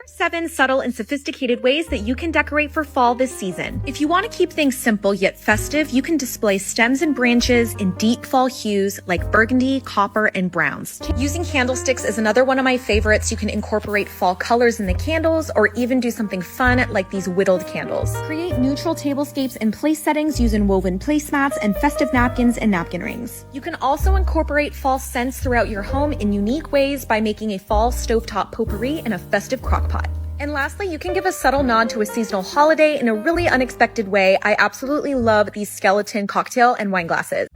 7 subtle and sophisticated ways that you can decorate for fall this season. If you want to keep things simple yet festive, you can display stems and branches in deep fall hues like burgundy, copper, and browns. Using candlesticks is another one of my favorites. You can incorporate fall colors in the candles or even do something fun like these whittled candles. Create neutral tablescapes and place settings using woven placemats and festive napkins and napkin rings. You can also incorporate fall scents throughout your home in unique ways by making a fall stovetop potpourri and a festive crock pot. And lastly, you can give a subtle nod to a seasonal holiday in a really unexpected way. I absolutely love these skeleton cocktail and wine glasses.